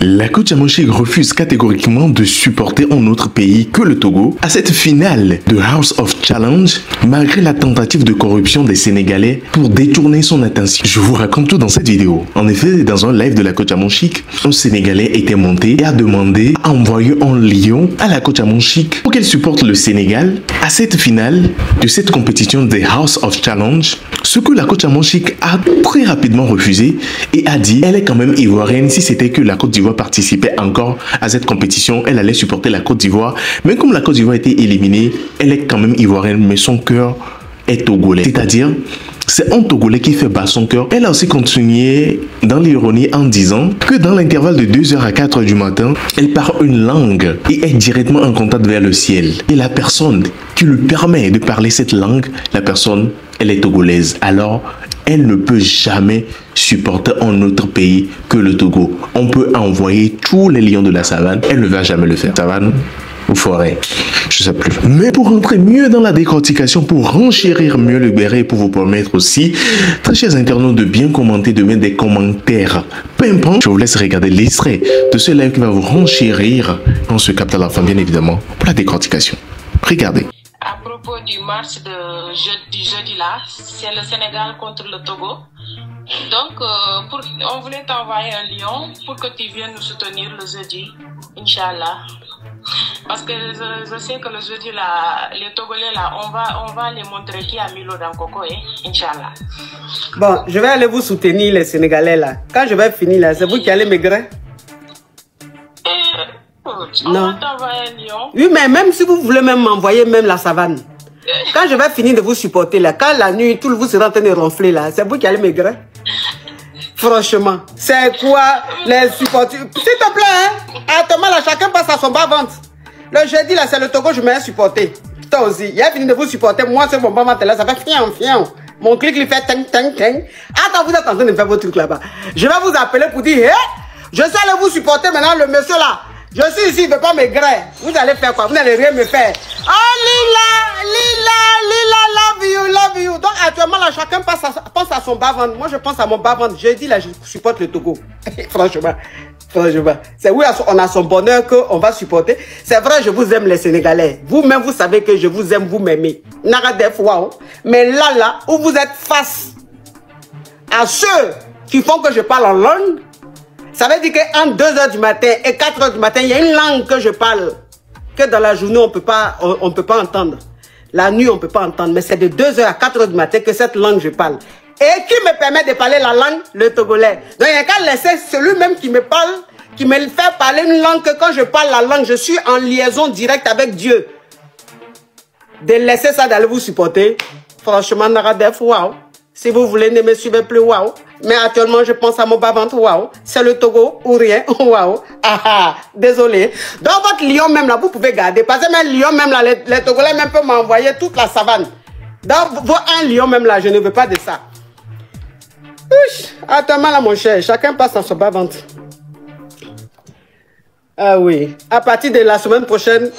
La Kotchamoshik refuse catégoriquement de supporter un autre pays que le Togo à cette finale de House of Challenge, malgré la tentative de corruption des Sénégalais pour détourner son attention. Je vous raconte tout dans cette vidéo. En effet, dans un live de la Kotchamoshik, un Sénégalais était monté et a demandé à envoyer un lion à la Kotchamoshik pour qu'elle supporte le Sénégal à cette finale de cette compétition des House of Challenge, ce que la Kotchamoshik a très rapidement refusé et a dit elle est quand même ivoirienne. Si c'était que la Côte d'Ivoire participait encore à cette compétition, elle allait supporter la Côte d'Ivoire. Mais comme la Côte d'Ivoire a été éliminée, elle est quand même ivoirienne, mais son cœur est togolais. C'est-à-dire, c'est un Togolais qui fait battre son cœur. Elle a aussi continué dans l'ironie en disant que dans l'intervalle de 2h à 4h du matin, elle parle une langue et est directement en contact vers le ciel. Et la personne qui lui permet de parler cette langue, la personne, elle est togolaise. Alors, elle ne peut jamais supporter un autre pays que le Togo. On peut envoyer tous les lions de la savane, elle ne va jamais le faire. Savane ou forêt, je sais plus. Mais pour rentrer mieux dans la décortication, pour renchérir mieux le béret et pour vous permettre aussi, très chers internautes, de bien commenter, de mettre des commentaires pimpants, je vous laisse regarder l'extrait de ce live qui va vous renchérir. On se capte à la fin, bien évidemment, pour la décortication. Regardez. À propos du match du jeudi là, c'est le Sénégal contre le Togo. Donc, on voulait t'envoyer un lion pour que tu viennes nous soutenir le jeudi, Inch'Allah. Parce que je sais que le jeudi là, les Togolais là, on va les montrer qui a mis l'eau dans le coco, Inch'Allah. Bon, je vais aller vous soutenir les Sénégalais là. Quand je vais finir là, c'est vous qui allez maigrir. On va t'envoyer un lion. Oui, mais même si vous voulez même m'envoyer même la savane, quand je vais finir de vous supporter là, quand la nuit, tout vous sera en train de ronfler là, c'est vous qui allez maigrir. Franchement, c'est quoi les supporters? S'il te plaît, hein? Attends, là, chacun passe à son bas-ventre. Le jeudi là, c'est le Togo, je m'ai supporté. Toi aussi, il a fini de vous supporter. Moi, c'est mon bas-ventre là, ça fait fian. Mon clic, il fait teng. Attends, vous êtes en train de faire vos trucs là-bas. Je vais vous appeler pour dire, hé, je sais aller vous supporter maintenant, le monsieur là. Je suis ici, il ne veut pas maigrir. Vous allez faire quoi? Vous n'allez rien me faire. Oh Lila, love you. Donc actuellement là, chacun pense à son bas-ventre. Moi je pense à mon bas-ventre. J'ai dit là, je supporte le Togo. Franchement. C'est oui, on a son bonheur qu'on va supporter. C'est vrai, je vous aime les Sénégalais. Vous-même, vous savez que je vous aime, vous m'aimez. Mais là, où vous êtes face à ceux qui font que je parle en langue, ça veut dire qu'entre 2h du matin et 4h du matin, il y a une langue que je parle, que dans la journée, on peut pas entendre. La nuit, on ne peut pas entendre. Mais c'est de 2h à 4h du matin que cette langue, je parle. Et qui me permet de parler la langue? Le Togolais. Donc, il n'y a qu'à laisser celui-même qui me parle, qui me fait parler une langue que quand je parle la langue, je suis en liaison directe avec Dieu. De laisser ça, d'aller vous supporter. Franchement, Naradef, waouh. Si vous voulez, ne me suivez plus, waouh. Mais actuellement, je pense à mon bas-ventre, waouh. C'est le Togo ou rien, waouh. Désolé. Dans votre lion même là, vous pouvez garder. Parce que même lion même là, les Togolais même peuvent m'envoyer toute la savane. Dans un lion même là, je ne veux pas de ça. Attends là, mon cher, chacun passe dans son bas-ventre. Ah oui. À partir de la semaine prochaine,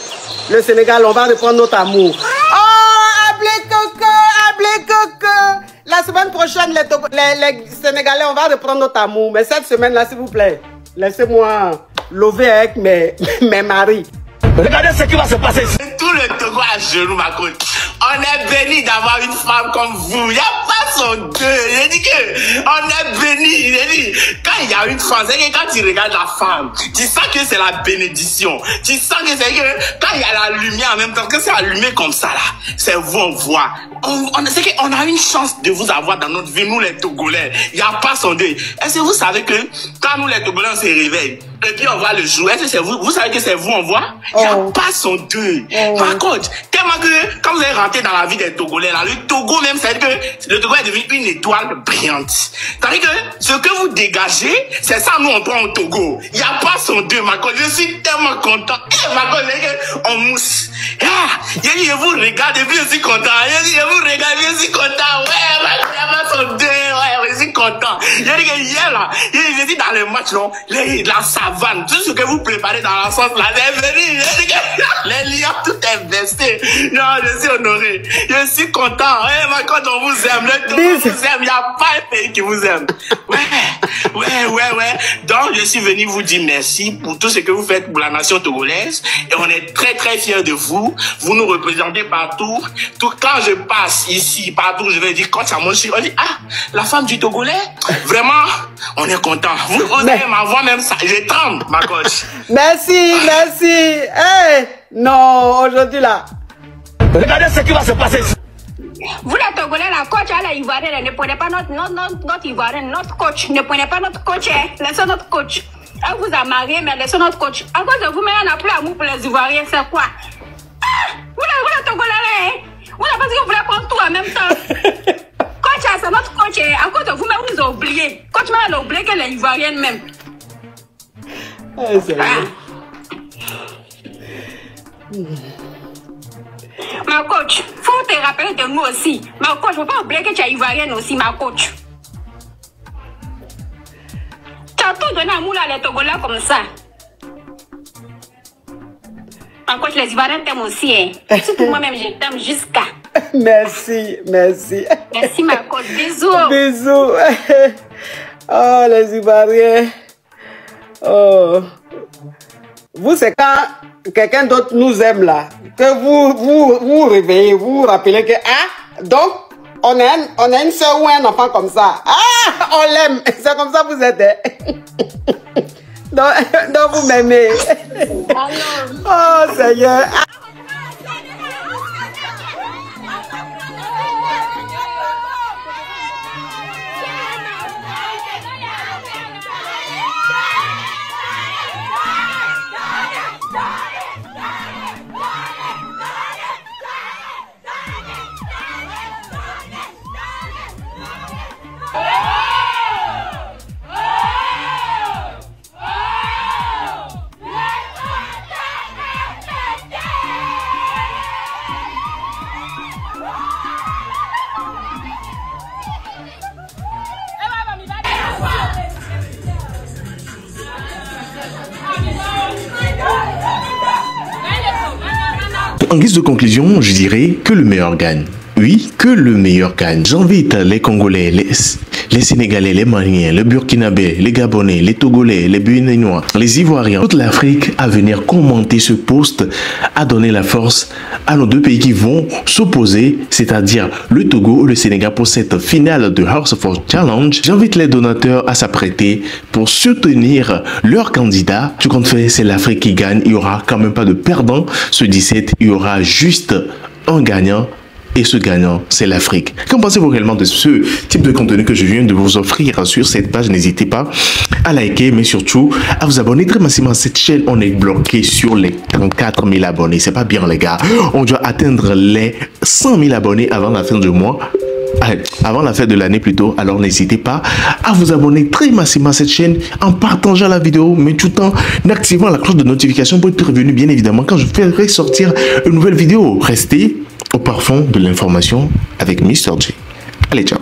le Sénégal, on va reprendre notre amour. Oh, ablé coco. La semaine prochaine, les Sénégalais, on va reprendre notre amour. Mais cette semaine-là, s'il vous plaît, laissez-moi lever avec mes maris. Regardez ce qui va se passer. Tout le Togo à genoux, ma côte. On est béni d'avoir une femme comme vous. Il n'y a pas son deux. J'ai dit que on est béni. J'ai dit, quand il y a une femme, c'est que quand tu regardes la femme, tu sens que c'est la bénédiction. Tu sens que c'est que quand il y a la lumière en même temps, que c'est allumé comme ça là, c'est vous, on voit. C'est qu'on a une chance de vous avoir dans notre vie, nous les Togolais. Il n'y a pas son deux. Est-ce que vous savez que quand nous les Togolais on se réveille, et puis on voit le jour, est-ce que c'est vous? Vous savez que c'est vous, on voit? Il n'y a pas son deux. Par contre, tellement que quand vous allez rentrer dans la vie des Togolais, là, le Togo même, c'est que le Togo est devenu une étoile brillante. C'est-à-dire que ce que vous dégagez, c'est ça, nous, on prend au Togo. Il n'y a pas son deux, ma côte. Je suis tellement content. Ma côte, on mousse. Je vous regarde et puis je suis content. Je vous regarde et puis je suis content. Ouais, ma sont deux, ouais, je suis content. Je dis que hier, là, je dis dans le match, non, la savane, tout ce que vous préparez dans la sauce, là, c'est venu. Je dis que les lions, tout est vesté. Non, je suis honoré. Je suis content. Hey, quand on vous aime, le Togo vous aime. Il n'y a pas un pays qui vous aime. Ouais. Donc, je suis venu vous dire merci pour tout ce que vous faites pour la nation togolaise. Et on est très, très fiers de vous. Vous nous représentez partout. Quand je passe ici, partout, je vais dire, quand ça m'ouvre, on dit, ah, la femme du Togolais, vraiment, on est content. Vous osez ma voix même ça. Je tremble, ma coach. Merci. Hey, non, aujourd'hui là. Regardez ce qui va se passer ici. Vous les Togolais, la coach à la Ivoirienne, ne prenez pas notre Ivoirienne, notre coach. Ne prenez pas notre coach, laissez notre coach. Elle vous a marié, mais laissez notre coach. À cause de vous, mais on n'a plus amour pour les Ivoiriens, c'est quoi? Ah, vous les Togolais, hein? Vous n'avez pas dit que vous voulez prendre tout en même temps. Coach, c'est notre coach. À cause de vous, mais vous nous avez oublié. Coach, mais elle a oublié que les Ivoiriennes même. Ma coach, faut te rappeler de nous aussi. Ma coach, faut pas oublier que tu es Ivoirienne aussi, ma coach. Tu as tout donné à Moula, les Togolais comme ça. Ma coach, les Ivoiriens t'aiment aussi. Hein. Surtout moi-même, je t'aime jusqu'à. Merci. Merci, ma coach. Bisous. Bisous. Oh, les Ivoiriens. Oh. Vous, c'est quand quelqu'un d'autre nous aime là, que vous réveillez, vous vous rappelez que, ah, donc, on a une soeur ou un enfant comme ça. Ah, on l'aime. C'est comme ça que vous êtes. Donc vous m'aimez. Oh, Seigneur. En guise de conclusion, je dirais que le meilleur gagne. Oui, que le meilleur gagne. J'invite les Congolais, les Sénégalais, les Maliens, les Burkinabés, les Gabonais, les Togolais, les Béninois, les Ivoiriens, toute l'Afrique à venir commenter ce post, à donner la force à nos deux pays qui vont s'opposer, c'est-à-dire le Togo ou le Sénégal pour cette finale de House of Challenge. J'invite les donateurs à s'apprêter pour soutenir leur candidat. Ce qu'on fait, c'est l'Afrique qui gagne. Il n'y aura quand même pas de perdant. Ce 17, il y aura juste un gagnant. Et ce gagnant, c'est l'Afrique. Qu'en pensez-vous réellement de ce type de contenu que je viens de vous offrir sur cette page? N'hésitez pas à liker, mais surtout à vous abonner très massivement à cette chaîne. On est bloqué sur les 34 000 abonnés. C'est pas bien, les gars. On doit atteindre les 100 000 abonnés avant la fin du mois. Avant la fin de l'année plutôt. Alors n'hésitez pas à vous abonner très massivement à cette chaîne en partageant la vidéo, mais tout en activant la cloche de notification pour être prévenu bien évidemment quand je ferai sortir une nouvelle vidéo. Restez au parfum de l'information avec Mr. J. Allez, ciao.